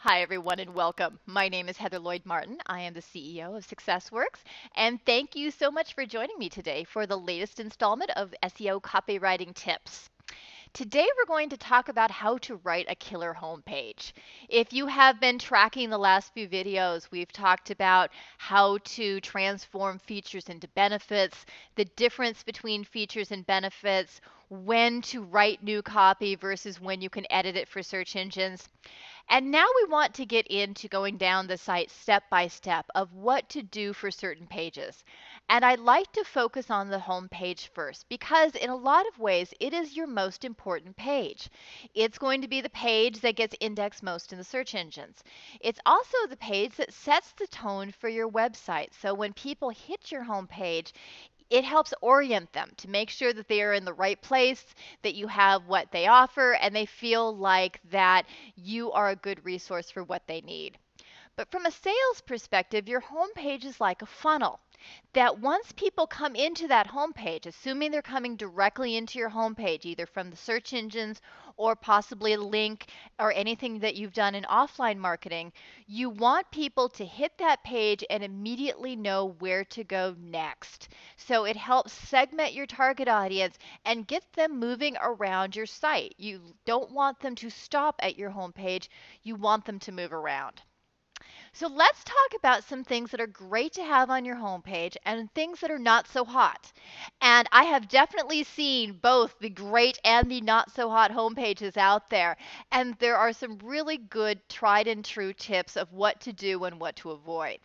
Hi, everyone, and welcome. My name is Heather Lloyd Martin. I am the CEO of SuccessWorks, and thank you so much for joining me today for the latest installment of SEO copywriting tips. Today, we're going to talk about how to write a killer homepage. If you have been tracking the last few videos, we've talked about how to transform features into benefits, the difference between features and benefits, when to write new copy versus when you can edit it for search engines. And now we want to get into going down the site step by step of what to do for certain pages. And I like to focus on the home page first because in a lot of ways it is your most important page. It's going to be the page that gets indexed most in the search engines. It's also the page that sets the tone for your website. So when people hit your home page, it helps orient them to make sure that they are in the right place, that you have what they offer, and they feel like that you are a good resource for what they need. But from a sales perspective, your homepage is like a funnel. That once people come into that homepage, assuming they're coming directly into your homepage, either from the search engines or possibly a link or anything that you've done in offline marketing, you want people to hit that page and immediately know where to go next. So it helps segment your target audience and get them moving around your site. You don't want them to stop at your homepage, you want them to move around. So let's talk about some things that are great to have on your homepage and things that are not so hot. And I have definitely seen both the great and the not so hot homepages out there. And there are some really good tried and true tips of what to do and what to avoid.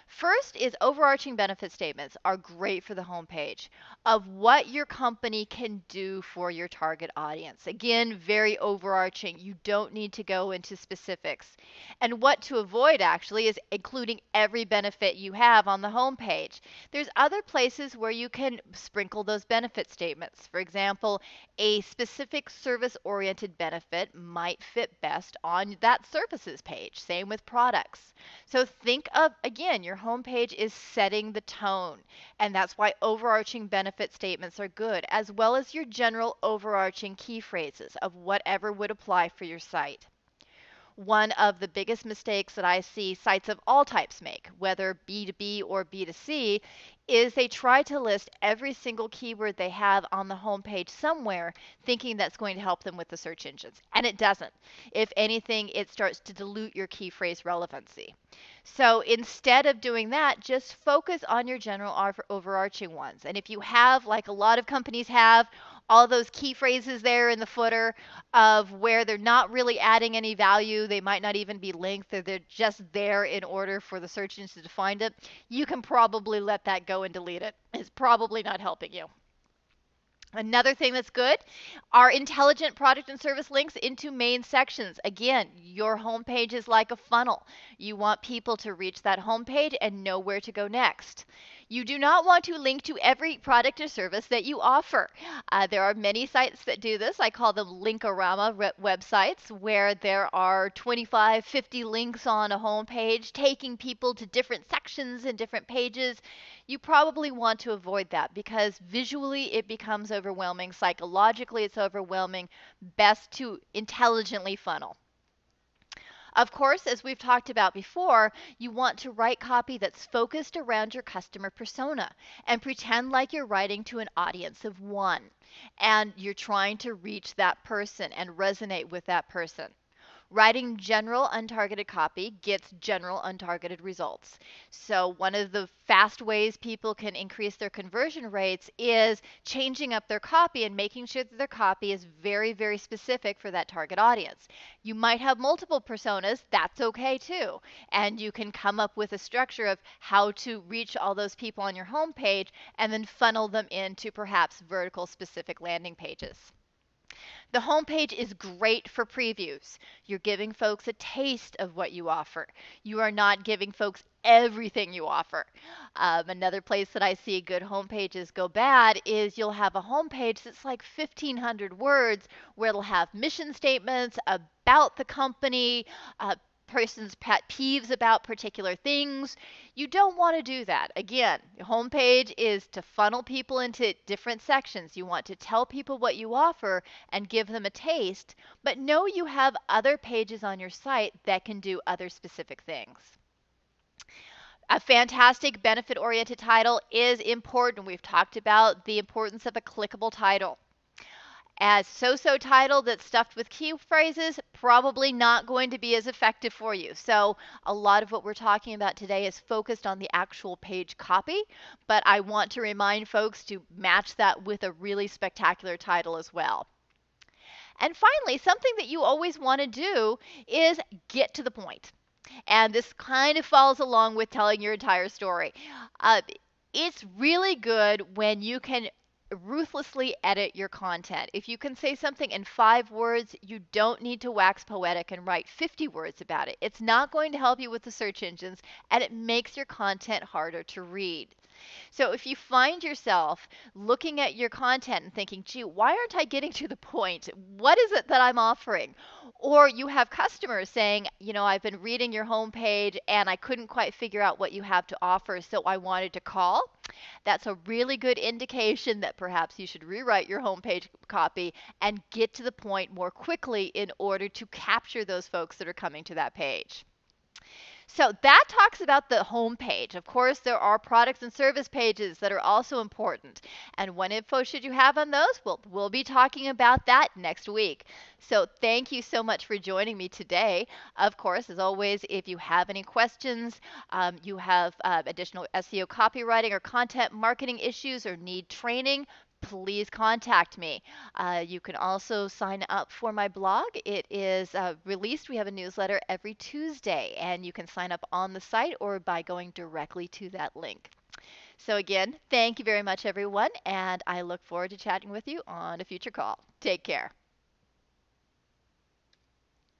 First is overarching benefit statements are great for the homepage of what your company can do for your target audience. Again, very overarching. You don't need to go into specifics. And what to avoid actually is including every benefit you have on the homepage. There's other places where you can sprinkle those benefit statements. For example, a specific service-oriented benefit might fit best on that services page. Same with products. So think of, again, your homepage is setting the tone, and that's why overarching benefit statements are good, as well as your general overarching key phrases of whatever would apply for your site. One of the biggest mistakes that I see sites of all types make, whether B2B or B2C, is they try to list every single keyword they have on the homepage somewhere, thinking that's going to help them with the search engines. And it doesn't. If anything, it starts to dilute your key phrase relevancy. So instead of doing that, just focus on your general overarching ones. And if you have, like a lot of companies have, all those key phrases there in the footer of where they're not really adding any value, they might not even be linked, they're just there in order for the search engine to find it, you can probably let that go and delete it. It's probably not helping you. Another thing that's good are intelligent product and service links into main sections. Again, your homepage is like a funnel. You want people to reach that homepage and know where to go next. You do not want to link to every product or service that you offer. There are many sites that do this. I call them linkorama websites where there are 25, 50 links on a homepage taking people to different sections and different pages. You probably want to avoid that because visually it becomes overwhelming. Psychologically, it's overwhelming. Best to intelligently funnel. Of course, as we've talked about before, you want to write copy that's focused around your customer persona and pretend like you're writing to an audience of one and you're trying to reach that person and resonate with that person. Writing general untargeted copy gets general untargeted results. So one of the fast ways people can increase their conversion rates is changing up their copy and making sure that their copy is very, very specific for that target audience. You might have multiple personas, that's okay too. And you can come up with a structure of how to reach all those people on your homepage and then funnel them into perhaps vertical specific landing pages. The homepage is great for previews. You're giving folks a taste of what you offer. You are not giving folks everything you offer. Another place that I see good homepages go bad is you'll have a homepage that's like 1,500 words where it'll have mission statements about the company, person's pet peeves about particular things. You don't want to do that. Again, your homepage is to funnel people into different sections. You want to tell people what you offer and give them a taste, but know you have other pages on your site that can do other specific things. A fantastic benefit-oriented title is important. We've talked about the importance of a clickable title. As so-so title that's stuffed with key phrases, probably not going to be as effective for you. So a lot of what we're talking about today is focused on the actual page copy, but I want to remind folks to match that with a really spectacular title as well. And finally, something that you always want to do is get to the point. And this kind of follows along with telling your entire story. Uh, it's really good when you can ruthlessly edit your content. If you can say something in 5 words, you don't need to wax poetic and write 50 words about it. It's not going to help you with the search engines, and it makes your content harder to read. So if you find yourself looking at your content and thinking, gee, why aren't I getting to the point? What is it that I'm offering? Or you have customers saying, I've been reading your homepage and I couldn't quite figure out what you have to offer, so I wanted to call. That's a really good indication that perhaps you should rewrite your homepage copy and get to the point more quickly in order to capture those folks that are coming to that page. So that talks about the home page. Of course, there are products and service pages that are also important. And what info should you have on those? We'll be talking about that next week. So thank you so much for joining me today. Of course, as always, if you have any questions, you have additional SEO copywriting or content marketing issues or need training, please contact me. You can also sign up for my blog. It is released. We have a newsletter every Tuesday, and you can sign up on the site or by going directly to that link. So again, thank you very much, everyone, and I look forward to chatting with you on a future call. Take care.